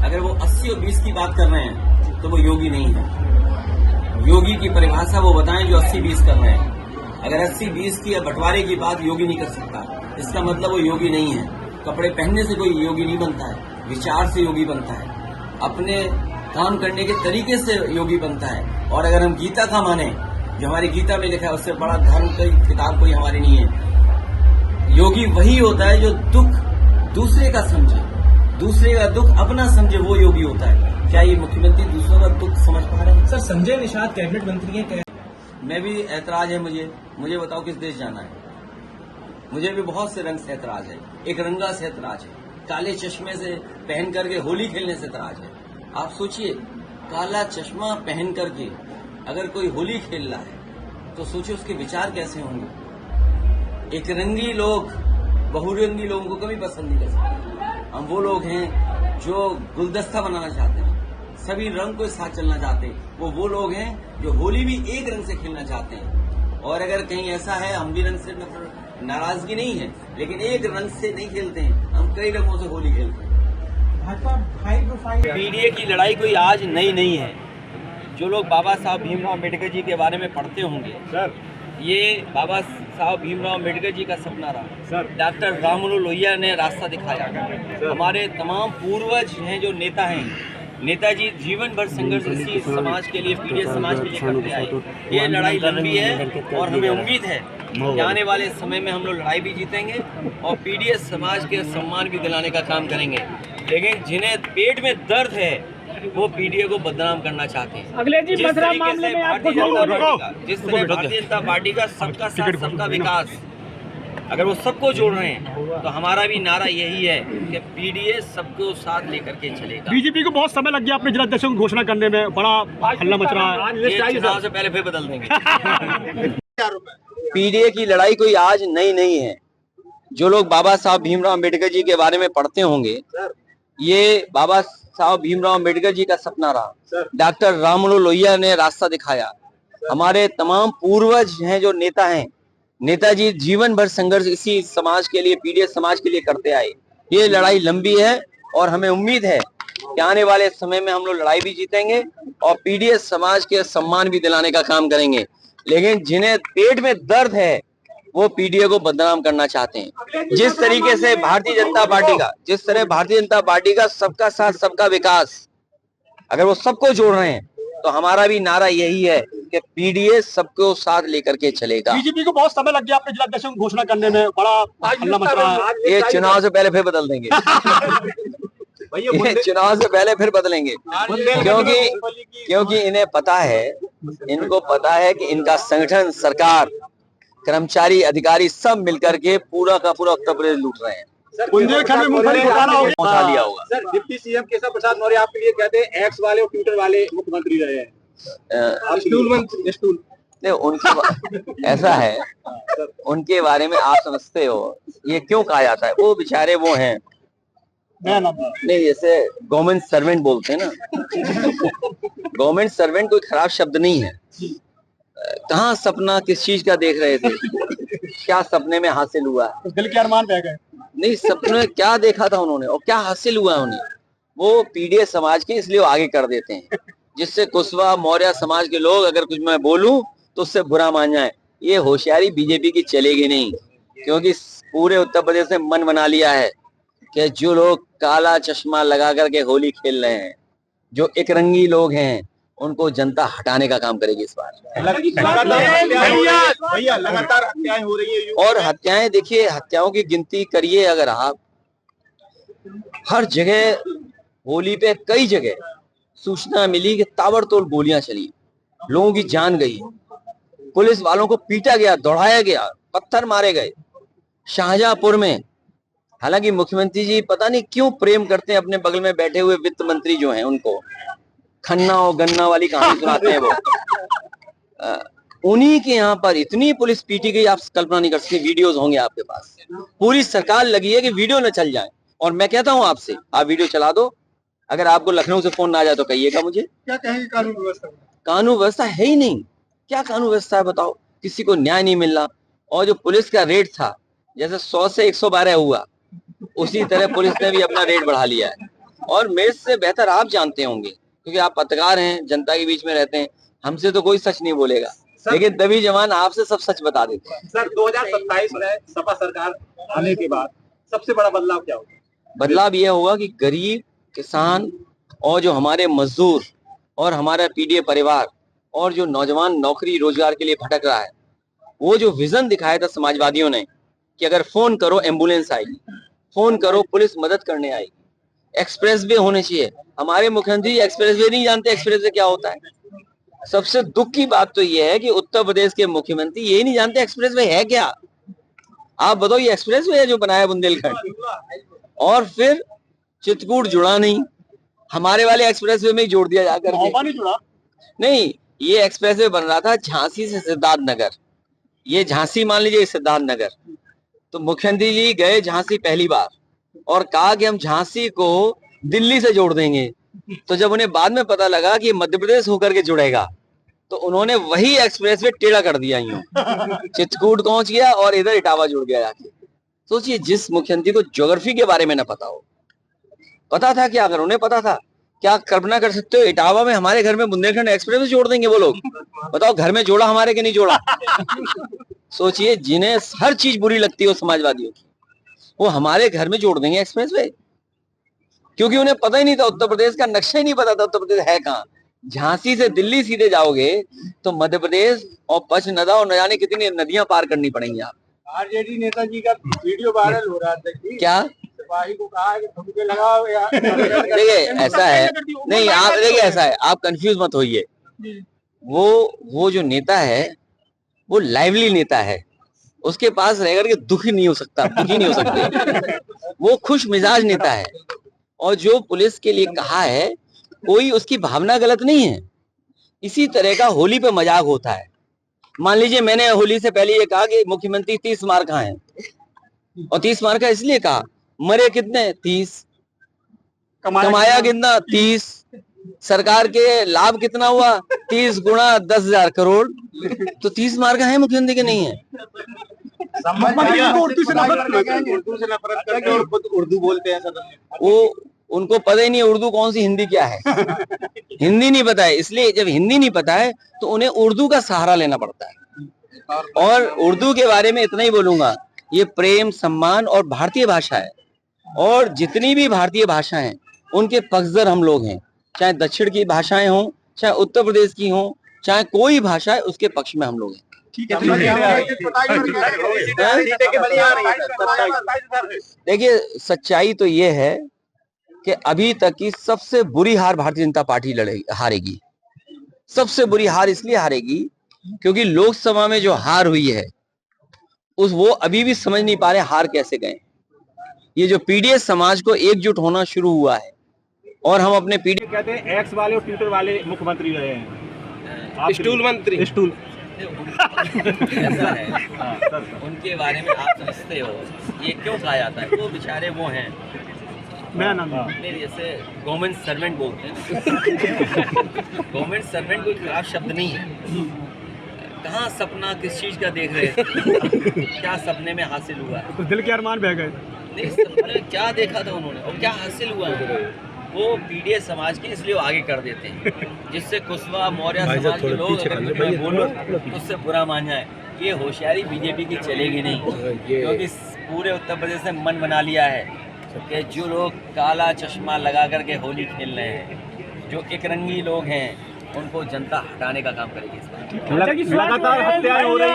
अगर वो 80 और 20 की बात कर रहे हैं तो वो योगी नहीं है। योगी की परिभाषा वो बताएं जो 80-20 कर रहे हैं। अगर 80-20 की या बंटवारे की बात योगी नहीं कर सकता, इसका मतलब वो योगी नहीं है। कपड़े पहनने से कोई योगी नहीं बनता है, विचार से योगी बनता है, अपने काम करने के तरीके से योगी बनता है। और अगर हम गीता का माने, जो हमारी गीता में लिखा है, उससे बड़ा धर्म की किताब कोई हमारी नहीं है। योगी वही होता है जो दुख दूसरे का समझे, दूसरे का दुख अपना समझे, वो योगी होता है। क्या ये मुख्यमंत्री दूसरों का दुख समझ पा रहे हैं? सर, संजय निषाद कैबिनेट मंत्री हैं। मैं भी ऐतराज है मुझे बताओ किस देश जाना है। मुझे भी बहुत से रंग से ऐतराज है। एक रंगा से ऐतराज है, काले चश्मे से पहन करके होली खेलने से ऐतराज है। आप सोचिए, काला चश्मा पहन करके अगर कोई होली खेल रहा है तो सोचिए उसके विचार कैसे होंगे। एक रंगी लोग बहुरंगी लोगों को कभी पसंद नहीं कर सकते। हम वो लोग हैं जो गुलदस्ता बनाना चाहते हैं, सभी रंग को साथ चलना चाहते हैं। वो लोग हैं जो होली भी एक रंग से खेलना चाहते हैं। और अगर कहीं ऐसा है, हम भी रंग से नाराजगी नहीं है, लेकिन एक रंग से नहीं खेलते हैं, हम कई रंगों से होली खेलते हैं। पीडीए की लड़ाई कोई आज नई नहीं है। जो लोग बाबा साहब भीमराव अम्बेडकर जी के बारे में पढ़ते होंगे सर, ये बाबा साहब भीमराव अम्बेडकर जी का सपना रहा सर। डॉक्टर राममनोहर लोहिया ने रास्ता दिखाया। हमारे तमाम पूर्वज हैं जो नेता हैं, नेताजी जीवन भर संघर्ष इसी समाज के लिए, पीडीए समाज के लिए करते आए। ये लड़ाई लंबी है और हमें उम्मीद है कि आने वाले समय में हम लोग लड़ाई भी जीतेंगे और पीडीए समाज के सम्मान भी दिलाने का काम करेंगे। लेकिन जिन्हें पेट में दर्द है वो पीडीए को बदनाम करना चाहते हैं। अगले जी मथुरा मामले में आपको जिस तरह भारतीय जनता पार्टी का सबका साथ सबका विकास, अगर वो सबको जोड़ रहे हैं तो हमारा भी नारा यही है कि पीडीए सबको साथ लेकर के चलेगा। बीजेपी को बहुत समय लग गया अपने जिलाध्यक्षों की घोषणा करने में, बड़ा हल्ला मच रहा है। ये चुनाव से पहले फिर बदल देंगे। पीडीए की लड़ाई कोई आज नई नहीं है। जो लोग बाबा साहब भीमराव अम्बेडकर जी के बारे में पढ़ते होंगे, ये बाबा साहब भीमराव अम्बेडकर जी का सपना रहा। डॉक्टर राममनोहर लोहिया ने रास्ता दिखाया। हमारे तमाम पूर्वज हैं जो नेता हैं, नेताजी जीवन भर संघर्ष इसी समाज के लिए, पीडीए समाज के लिए करते आए। ये लड़ाई लंबी है और हमें उम्मीद है कि आने वाले समय में हम लोग लड़ाई भी जीतेंगे और पीडीए समाज के सम्मान भी दिलाने का काम करेंगे। लेकिन जिन्हें पेट में दर्द है वो पीडीए को बदनाम करना चाहते हैं। जिस तरीके से भारतीय जनता पार्टी का सबका साथ सबका विकास, अगर वो सबको जोड़ रहे हैं तो हमारा भी नारा यही है कि पीडीए सबको साथ लेकर के चलेगा। बीजेपी को बहुत समय लग गया अपने जिलाध्यक्षों की घोषणा करने में, बड़ा हल्ला मच रहा है। ये चुनाव से पहले फिर बदल देंगे। ये चुनाव से पहले फिर बदलेंगे, क्योंकि इन्हें पता है, इनको पता है कि इनका संगठन, सरकार, कर्मचारी, अधिकारी सब मिलकर के पूरा का पूरा उत्तर प्रदेश लूट रहे हैं। पहुंचा दिया होगा sir. Deputy CM Keshav Prasad Maurya आपके लिए कहते हैं एक्स वाले और ट्विटर वाले मुख्यमंत्री रहे हैं। नहीं, उनके ऐसा है, उनके बारे में आप समझते हो ये क्यों कहा जाता है? वो बेचारे वो हैं, नहीं जैसे गवर्नमेंट सर्वेंट बोलते हैं ना। गवर्नमेंट सर्वेंट कोई खराब शब्द नहीं है। कहाँ सपना किस चीज का देख रहे थे, क्या सपने में हासिल हुआ? दिल के अरमान बह गए। नहीं, सपने में क्या देखा था उन्होंने और क्या हासिल हुआ उन्हें? वो पीडीए समाज के इसलिए वो आगे कर देते हैं, जिससे कुशवाहा मौर्य समाज के लोग अगर कुछ मैं बोलूं तो उससे बुरा मान जाए। ये होशियारी बीजेपी की चलेगी नहीं, क्योंकि पूरे उत्तर प्रदेश ने मन बना लिया है कि जो लोग काला चश्मा लगा करके होली खेल रहे हैं, जो एक रंगी लोग हैं, उनको जनता हटाने का काम करेगी इस बार। लगातार हत्याएं हो रही है और हत्याएं, देखिए हत्याओं की गिनती करिए अगर आप, हर जगह होली पे कई जगह सूचना मिली कि ताबड़तोड़ गोलियां चली, लोगों की जान गई, पुलिस वालों को पीटा गया, दौड़ाया गया, पत्थर मारे गए। शाहजहांपुर में, हालांकि मुख्यमंत्री जी पता नहीं क्यों प्रेम करते हैं अपने बगल में बैठे हुए वित्त मंत्री जो हैं, उनको खन्ना और गन्ना वाली कहानी सुनाते हैं वो। उन्हीं के यहाँ पर इतनी पुलिस पीटी गई, आप कल्पना नहीं कर सकते। वीडियोस होंगे आपके पास, पूरी सरकार लगी है कि वीडियो न चल जाए। और मैं कहता हूं आपसे, आप वीडियो चला दो, अगर आपको लखनऊ से फोन ना आ जाए तो कहिएगा मुझे। क्या कहेंगे कानून व्यवस्था? कानून व्यवस्था है ही नहीं। क्या कानून व्यवस्था है बताओ? किसी को न्याय नहीं मिल रहा। और जो पुलिस का रेट था, जैसे 100 से 112 हुआ, उसी तरह पुलिस ने भी अपना रेट बढ़ा लिया है। और मेरे से बेहतर आप जानते होंगे, क्योंकि आप पत्रकार हैं, जनता के बीच में रहते हैं। हमसे तो कोई सच नहीं बोलेगा, लेकिन तभी जवान आपसे सब सच बता देते हैं। सर 2027 में सपा सरकार आने के बाद सबसे बड़ा बदलाव क्या होगा? बदलाव यह होगा कि गरीब, किसान और जो हमारे मजदूर और हमारा पीडीए परिवार और जो नौजवान नौकरी रोजगार के लिए भटक रहा है, वो जो विजन दिखाया था समाजवादियों ने कि अगर फोन करो एम्बुलेंस आएगी, फोन करो पुलिस मदद करने आएगी, एक्सप्रेसवे होने चाहिए। हमारे मुख्यमंत्री एक्सप्रेसवे नहीं जानते एक्सप्रेसवे क्या होता है। सबसे दुख की बात तो यह है कि उत्तर प्रदेश के मुख्यमंत्री यही नहीं जानते एक्सप्रेसवे है क्या। आप बताओ, ये एक्सप्रेसवे है जो बनाया बुंदेलखंड, और फिर चित्रकूट जुड़ा नहीं, हमारे वाले एक्सप्रेसवे में ही जोड़ दिया जाकर नहीं जुड़ा। नहीं, ये एक्सप्रेसवे बन रहा था झांसी से सिद्धार्थनगर, ये झांसी मान लीजिए सिद्धार्थनगर। तो मुख्यमंत्री जी गए झांसी पहली बार और कहा कि हम झांसी को दिल्ली से जोड़ देंगे। तो जब उन्हें बाद में पता लगा कि मध्य प्रदेश होकर के जुड़ेगा, तो उन्होंने वही एक्सप्रेसवे टेढ़ा कर दिया, यूं चित्रकूट पहुंच गया और इधर इटावा जुड़ गया जाके। सोचिए, जिस मुख्यमंत्री को ज्योग्राफी के बारे में न पता हो, पता था क्या, अगर उन्हें पता था, क्या कल्पना कर सकते हो इटावा में हमारे घर में बुंदेलखंड एक्सप्रेस जोड़ देंगे वो लोग? बताओ, घर में जोड़ा हमारे के नहीं जोड़ा? सोचिए, जिन्हें हर चीज बुरी लगती हो समाजवादियों की, वो हमारे घर में जोड़ देंगे एक्सप्रेसवे, क्योंकि उन्हें पता ही नहीं था, उत्तर प्रदेश का नक्शा ही नहीं पता था उत्तर प्रदेश है कहाँ। झांसी से दिल्ली सीधे जाओगे तो मध्य प्रदेश और पंचनदा और न जाने कितनी नदियां पार करनी पड़ेंगी। आप आरजेडी नेताजी का वीडियो वायरल हो रहा था कि क्या सिपाही को कहा कि ठुमके लगाओ या देखिए ऐसा है, नहीं आप देखिए ऐसा है, आप कंफ्यूज मत होइए। वो जो नेता है वो लाइवली नेता है, उसके पास रह करके दुखी नहीं हो सकता, दुखी नहीं हो सकते। वो खुश मिजाज नेता है, और जो पुलिस के लिए कहा है कोई उसकी भावना गलत नहीं है। इसी तरह का होली पे मजाक होता है। मान लीजिए मैंने होली से पहले ये कहा कि मुख्यमंत्री 30 मार कहाँ है, और 30 मार का इसलिए कहा, मरे कितने 30, कमाया कितना 30, सरकार के लाभ कितना हुआ 30 गुणा 10,000 करोड़, तो 30 मार का है मुख्यमंत्री के नहीं है। उर्दू से नफरत करके और खुद उर्दू बोलते हैं सदन में। वो उनको पता ही नहीं उर्दू कौन सी हिंदी क्या है, हिंदी नहीं पता है। इसलिए जब हिंदी नहीं पता है तो उन्हें उर्दू का सहारा लेना पड़ता है। और उर्दू के बारे में इतना ही बोलूंगा, ये प्रेम, सम्मान और भारतीय भाषा है, और जितनी भी भारतीय भाषाएं उनके पक्षधर हम लोग हैं। चाहे दक्षिण की भाषाएं हों, चाहे उत्तर प्रदेश की हों, चाहे कोई भाषा है, उसके पक्ष में हम लोग हैं। देखिए, सच्चाई तो ये है कि अभी तक की सबसे बुरी हार भारतीय जनता पार्टी हारेगी। सबसे बुरी हार इसलिए हारेगी क्योंकि लोकसभा में जो हार हुई है वो अभी भी समझ नहीं पा रहे हार कैसे गए। ये जो पीडीएस समाज को एकजुट होना शुरू हुआ है, और हम अपने पीडीएस कहते हैं एक्स वाले और ट्विटर वाले मुख्यमंत्री रहे हैं, स्टूल मंत्री, स्टूल ऐसा है। उनके बारे में आप समझते हो ये क्यों कहा जाता है? वो बेचारे वो हैं, मेरा नाम मेरे जैसे गवर्नमेंट सर्वेंट बोलते हैं। गवर्नमेंट सर्वेंट कोई खराब शब्द नहीं है। कहाँ सपना किस चीज का देख रहे थे, क्या सपने में हासिल हुआ है? तो दिल के अरमान बह गए। नहीं, सपने क्या देखा था उन्होंने और क्या हासिल हुआ है? वो पीडीएस समाज के इसलिए आगे कर देते हैं, जिससे कुशवाहा मौर्य समाज के लोग अगर मैं बोलूं तो उससे बुरा मान जाए। ये होशियारी बीजेपी की चलेगी नहीं, क्योंकि पूरे उत्तर प्रदेश ने मन बना लिया है कि जो लोग काला चश्मा लगा करके होली खेल रहे हैं, जो एक रंगी लोग हैं, उनको जनता हटाने का काम करेगी। लगातार हत्याएं हो रही है।